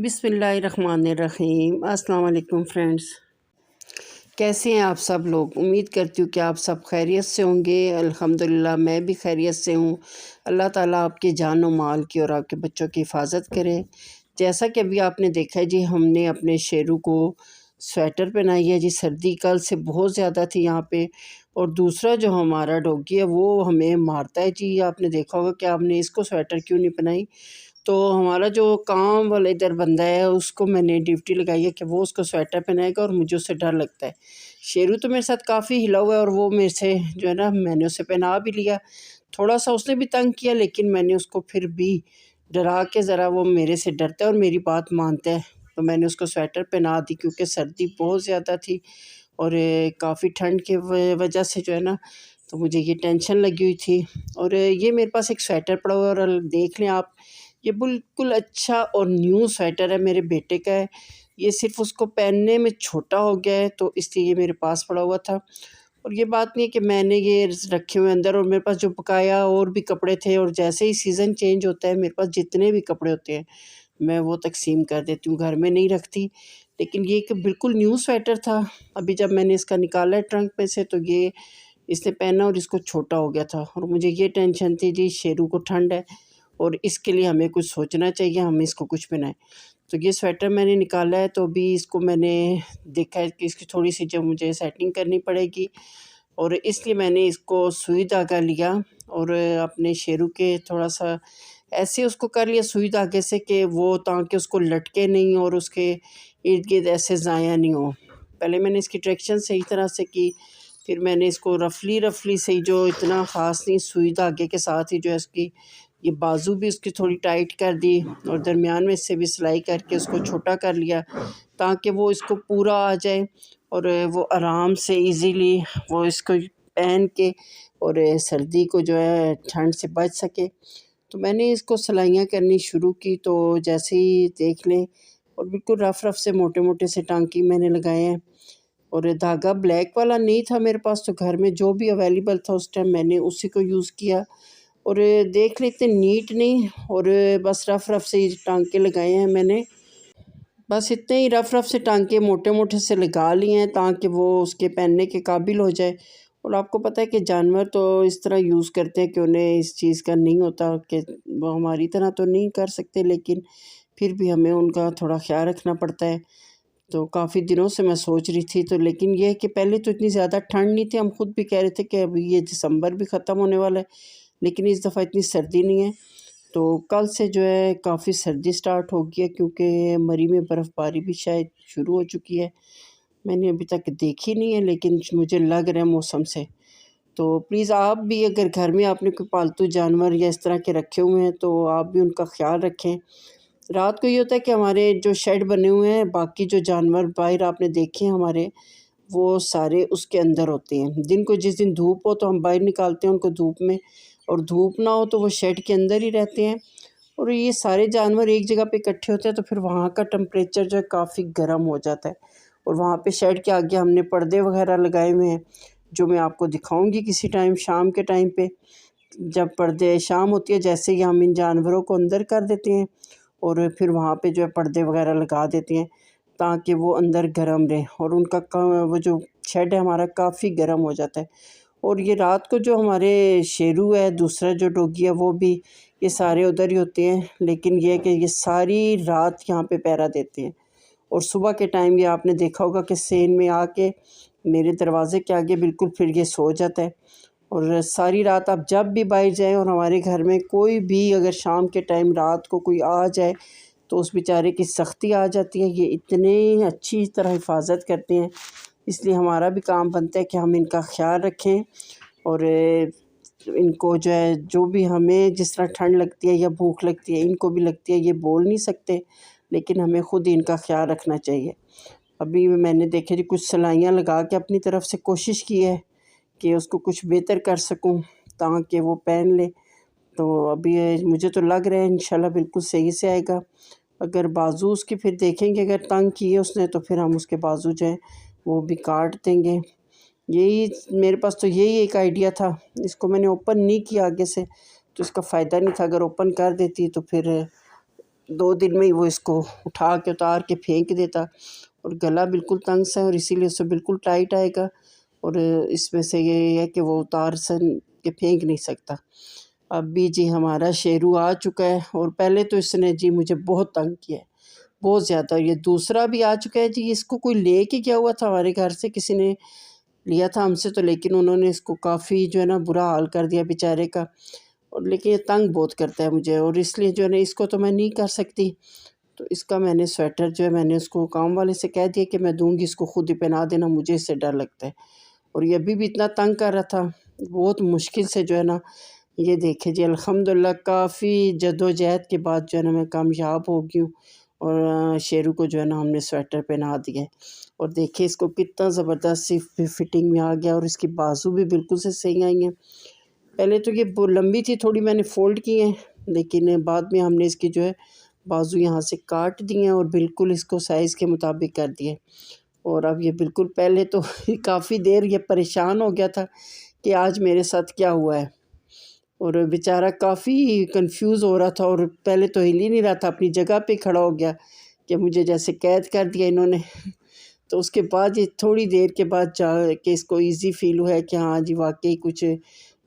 बिस्मिल्लाहिर्रहमानिर्रहीम। अस्सलाम वालेकुम फ्रेंड्स, कैसे हैं आप सब लोग। उम्मीद करती हूँ कि आप सब खैरियत से होंगे। अल्हम्दुलिल्लाह मैं भी खैरियत से हूँ। अल्लाह ताला आपकी जान और माल की और आपके बच्चों की हिफाजत करे। जैसा कि अभी आपने देखा है जी, हमने अपने शेरू को स्वेटर पहनाई है जी। सर्दी कल से बहुत ज़्यादा थी यहाँ पे। और दूसरा जो हमारा डॉगी है वो हमें मारता है जी। आपने देखा होगा कि आपने इसको स्वेटर क्यों नहीं पहनाई। तो हमारा जो काम वाला इधर बंदा है उसको मैंने ड्यूटी लगाई है कि वो उसको स्वेटर पहनाएगा और मुझे उससे डर लगता है। शेरू तो मेरे साथ काफ़ी हिला हुआ है और वो मेरे से जो है ना, मैंने उसे पहना भी लिया। थोड़ा सा उसने भी तंग किया, लेकिन मैंने उसको फिर भी डरा के ज़रा, वो मेरे से डरता है और मेरी बात मानता है, तो मैंने उसको स्वेटर पहना दी क्योंकि सर्दी बहुत ज़्यादा थी और काफ़ी ठंड की वजह से जो है ना, तो मुझे ये टेंशन लगी हुई थी। और ये मेरे पास एक स्वेटर पड़ा हुआ है और देख लें आप, ये बिल्कुल अच्छा और न्यू स्वेटर है, मेरे बेटे का है। ये सिर्फ़ उसको पहनने में छोटा हो गया है, तो इसलिए ये मेरे पास पड़ा हुआ था। और ये बात नहीं है कि मैंने ये रखे हुए अंदर, और मेरे पास जो बकाया और भी कपड़े थे, और जैसे ही सीज़न चेंज होता है मेरे पास जितने भी कपड़े होते हैं मैं वो तकसीम कर देती हूँ, घर में नहीं रखती। लेकिन ये एक बिल्कुल न्यू स्वेटर था। अभी जब मैंने इसका निकाला है ट्रंक में से, तो ये इसने पहना और इसको छोटा हो गया था। और मुझे ये टेंशन थी जी, शेरू को ठंड है और इसके लिए हमें कुछ सोचना चाहिए, हम इसको कुछ पहनाएं। तो ये स्वेटर मैंने निकाला है, तो अभी इसको मैंने देखा है कि इसकी थोड़ी सी जो मुझे सेटिंग करनी पड़ेगी, और इसलिए मैंने इसको सुई धागा लिया और अपने शेरू के थोड़ा सा ऐसे उसको कर लिया सुई धागे से कि वो, ताकि उसको लटके नहीं और उसके इर्द गिर्द ऐसे ज़ाया नहीं हो। पहले मैंने इसकी ट्रैक्शन सही तरह से की, फिर मैंने इसको रफली से ही, जो इतना ख़ास नहीं, सुई धागे के साथ ही जो है इसकी ये बाजू भी उसकी थोड़ी टाइट कर दी और दरमियान में इससे भी सिलाई करके उसको छोटा कर लिया, ताकि वो इसको पूरा आ जाए और वो आराम से इजीली वो इसको पहन के और सर्दी को जो है ठंड से बच सके। तो मैंने इसको सिलाइयाँ करनी शुरू की, तो जैसे ही देख लें, और बिल्कुल रफ़ से मोटे से टांकी मैंने लगाए हैं। और धागा ब्लैक वाला नहीं था मेरे पास, तो घर में जो भी अवेलेबल था उस टाइम मैंने उसी को यूज़ किया। और देख लेते, नीट नहीं, और बस रफ़ से ही टांके लगाए हैं मैंने। बस इतने ही रफ़ से टांके मोटे से लगा लिए हैं, ताकि वो उसके पहनने के काबिल हो जाए। और आपको पता है कि जानवर तो इस तरह यूज़ करते हैं कि उन्हें इस चीज़ का नहीं होता, कि वो हमारी तरह तो नहीं कर सकते, लेकिन फिर भी हमें उनका थोड़ा ख्याल रखना पड़ता है। तो काफ़ी दिनों से मैं सोच रही थी, तो लेकिन ये है कि पहले तो इतनी ज़्यादा ठंड नहीं थी, हम खुद भी कह रहे थे कि अभी ये दिसंबर भी ख़त्म होने वाला है, लेकिन इस दफ़ा इतनी सर्दी नहीं है। तो कल से जो है काफ़ी सर्दी स्टार्ट हो गई है, क्योंकि मरी में बर्फ़बारी भी शायद शुरू हो चुकी है। मैंने अभी तक देखी नहीं है, लेकिन मुझे लग रहा है मौसम से। तो प्लीज़ आप भी, अगर घर में आपने कोई पालतू जानवर या इस तरह के रखे हुए हैं, तो आप भी उनका ख्याल रखें। रात को ये होता है कि हमारे जो शेड बने हुए हैं, बाकी जो जानवर बाहर आपने देखे हैं हमारे, वो सारे उसके अंदर होते हैं। दिन को जिस दिन धूप हो तो हम बाहर निकालते हैं उनको धूप में, और धूप ना हो तो वो शेड के अंदर ही रहते हैं। और ये सारे जानवर एक जगह पे इकट्ठे होते हैं, तो फिर वहाँ का टेम्परेचर जो है काफ़ी गर्म हो जाता है। और वहाँ पे शेड के आगे हमने पर्दे वगैरह लगाए हुए हैं, जो मैं आपको दिखाऊंगी किसी टाइम, शाम के टाइम पे। जब पर्दे शाम होती है, जैसे ही हम इन जानवरों को अंदर कर देते हैं और फिर वहाँ पे जो है पर्दे वगैरह लगा देते हैं, ताकि वो अंदर गर्म रहे, और उनका वो जो शेड है हमारा काफ़ी गर्म हो जाता है। और ये रात को जो हमारे शेरू है, दूसरा जो डॉगी है, वो भी, ये सारे उधर ही होते हैं, लेकिन ये है कि ये सारी रात यहाँ पे पहरा देते हैं। और सुबह के टाइम ये आपने देखा होगा कि सेन में आके मेरे दरवाज़े के आगे बिल्कुल फिर ये सो जाता है। और सारी रात आप जब भी बाहर जाएँ, और हमारे घर में कोई भी अगर शाम के टाइम रात को कोई आ जाए, तो उस बेचारे की सख्ती आ जाती है। ये इतने अच्छी तरह हिफाजत करते हैं, इसलिए हमारा भी काम बनता है कि हम इनका ख्याल रखें। और इनको जो है, जो भी हमें जिस तरह ठंड लगती है या भूख लगती है, इनको भी लगती है। ये बोल नहीं सकते, लेकिन हमें खुद इनका ख्याल रखना चाहिए। अभी मैंने देखे जी, कुछ सिलाइयाँ लगा के अपनी तरफ से कोशिश की है कि उसको कुछ बेहतर कर सकूं, ताकि वो पहन ले। तो अभी मुझे तो लग रहा है इंशाल्लाह बिल्कुल सही से आएगा। अगर बाजू उसकी फिर देखेंगे, अगर तंग किए उसने, तो फिर हम उसके बाजू जो हैं वो भी काट देंगे। यही मेरे पास तो यही एक आइडिया था। इसको मैंने ओपन नहीं किया आगे से, तो इसका फ़ायदा नहीं था। अगर ओपन कर देती तो फिर 2 दिन में ही वो इसको उठा के उतार के फेंक देता। और गला बिल्कुल तंग सा है और इसीलिए उससे बिल्कुल टाइट आएगा और इसमें से ये है कि वो उतार सन के फेंक नहीं सकता। अब भी जी हमारा शेरू आ चुका है और पहले तो इसने जी मुझे बहुत तंग किया है, बहुत ज़्यादा। ये दूसरा भी आ चुका है जी, इसको कोई ले के गया हुआ था हमारे घर से, किसी ने लिया था हमसे तो, लेकिन उन्होंने इसको काफ़ी जो है ना बुरा हाल कर दिया बेचारे का। और लेकिन ये तंग बहुत करता है मुझे और इसलिए जो है ना इसको तो मैं नहीं कर सकती। तो इसका मैंने स्वेटर जो है मैंने उसको काम वाले से कह दिया कि मैं दूँगी, इसको खुद ही पहना देना, मुझे इससे डर लगता है। और ये अभी भी इतना तंग कर रहा था, बहुत मुश्किल से जो है ना, ये देखिए जी अल्हम्दुलिल्लाह काफ़ी जद्दोजहद के बाद जो है ना मैं कामयाब हो गई हूँ और शेरू को जो है ना हमने स्वेटर पहना दिया है। और देखिए इसको कितना ज़बरदस्त सी फिटिंग में आ गया और इसकी बाजू भी बिल्कुल से सही आई हैं। पहले तो ये लंबी थी थोड़ी, मैंने फ़ोल्ड की हैं, लेकिन बाद में हमने इसकी जो है बाजू यहाँ से काट दी हैं और बिल्कुल इसको साइज़ के मुताबिक कर दिए। और अब ये बिल्कुल, पहले तो काफ़ी देर ये परेशान हो गया था कि आज मेरे साथ क्या हुआ है और बेचारा काफ़ी कंफ्यूज हो रहा था और पहले तो हिल ही नहीं रहा था, अपनी जगह पे खड़ा हो गया कि मुझे जैसे कैद कर दिया इन्होंने। तो उसके बाद ये थोड़ी देर के बाद जा के इसको इजी फ़ील हुआ है कि हाँ जी वाक़ई कुछ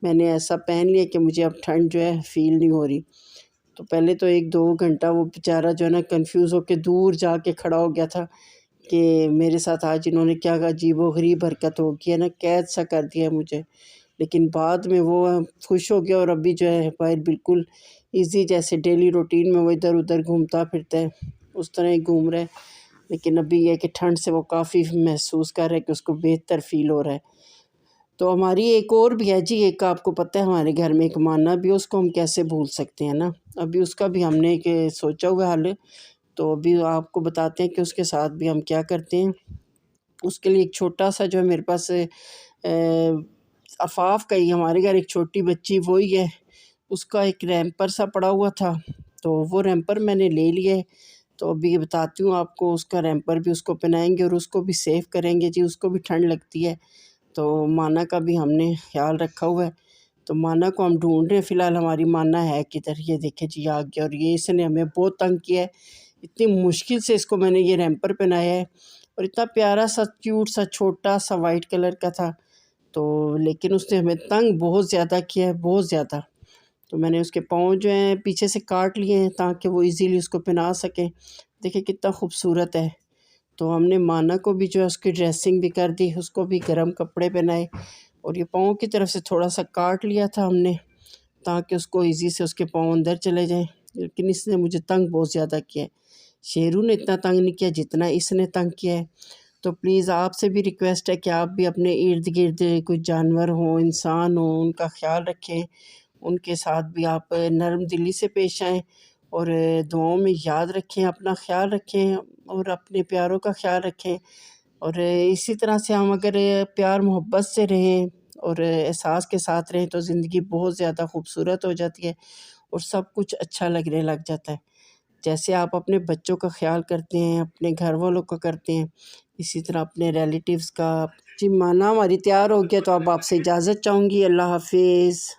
मैंने ऐसा पहन लिया कि मुझे अब ठंड जो है फ़ील नहीं हो रही। तो पहले तो 1-2 घंटा वो बेचारा जो है ना कन्फ्यूज़ होके दूर जाके खड़ा हो गया था कि मेरे साथ आज इन्होंने क्या अजीबो-गरीब हरकत हो गई है ना, कैद सा कर दिया है मुझे। लेकिन बाद में वो खुश हो गया और अभी जो है बाहर बिल्कुल ईज़ी, जैसे डेली रूटीन में वो इधर-उधर घूमता फिरता है, उस तरह ही घूम रहा है। लेकिन अभी ये है कि ठंड से वो काफ़ी महसूस कर रहा है कि उसको बेहतर फ़ील हो रहा है। तो हमारी एक और भी है जी, एक आपको पता है हमारे घर में एक माना भी है, उसको हम कैसे भूल सकते हैं ना। अभी उसका भी हमने एक सोचा हुआ है हल, तो अभी आपको बताते हैं कि उसके साथ भी हम क्या करते हैं। उसके लिए एक छोटा-सा जो है मेरे पास आफ़ाफ़ का ही, हमारे घर एक छोटी बच्ची वो ही है, उसका एक रैम्पर सा पड़ा हुआ था, तो वो रैम्पर मैंने ले लिया है। तो अभी ये बताती हूँ आपको, उसका रैम्पर भी उसको पहनाएँगे और उसको भी सेफ करेंगे जी, उसको भी ठंड लगती है। तो माना का भी हमने ख़्याल रखा हुआ है। तो माना को हम ढूँढ रहे हैं, फ़िलहाल हमारी माना है किधर, ये देखिए जी आ गया और ये इसने हमें बहुत तंग किया है। इतनी मुश्किल से इसको मैंने ये रैम्पर पहनाया है और इतना प्यारा सा क्यूट सा छोटा सा वाइट कलर का था। तो लेकिन उसने हमें तंग बहुत ज़्यादा किया है, बहुत ज़्यादा। तो मैंने उसके पाँव जो हैं पीछे से काट लिए हैं ताकि वो ईज़िली उसको पहना सकें। देखिए कितना खूबसूरत है। तो हमने माना को भी जो है उसकी ड्रेसिंग भी कर दी, उसको भी गर्म कपड़े पहनाए और ये पाँव की तरफ से थोड़ा-सा काट लिया था हमने ताकि उसको ईज़ी से उसके पाँव अंदर चले जाएँ। लेकिन इसने मुझे तंग बहुत ज़्यादा किया है। शेरू ने इतना तंग नहीं किया जितना इसने तंग किया है। तो प्लीज़ आपसे भी रिक्वेस्ट है कि आप भी अपने इर्द-गिर्द कोई जानवर हों, इंसान हों, उनका ख़्याल रखें। उनके साथ भी आप नर्म दिली से पेश आएँ और दुआओं में याद रखें, अपना ख़्याल रखें और अपने प्यारों का ख़्याल रखें। और इसी तरह से हम अगर प्यार मोहब्बत से रहें और एहसास के साथ रहें तो ज़िंदगी बहुत ज़्यादा खूबसूरत हो जाती है और सब कुछ अच्छा लगने लग जाता है। जैसे आप अपने बच्चों का ख़्याल करते हैं, अपने घर वालों का करते हैं, इसी तरह अपने रिलेटिव्स का। जी, माना हमारी तैयार हो गया तो अब आपसे इजाज़त चाहूँगी। अल्लाह हाफ़िज़।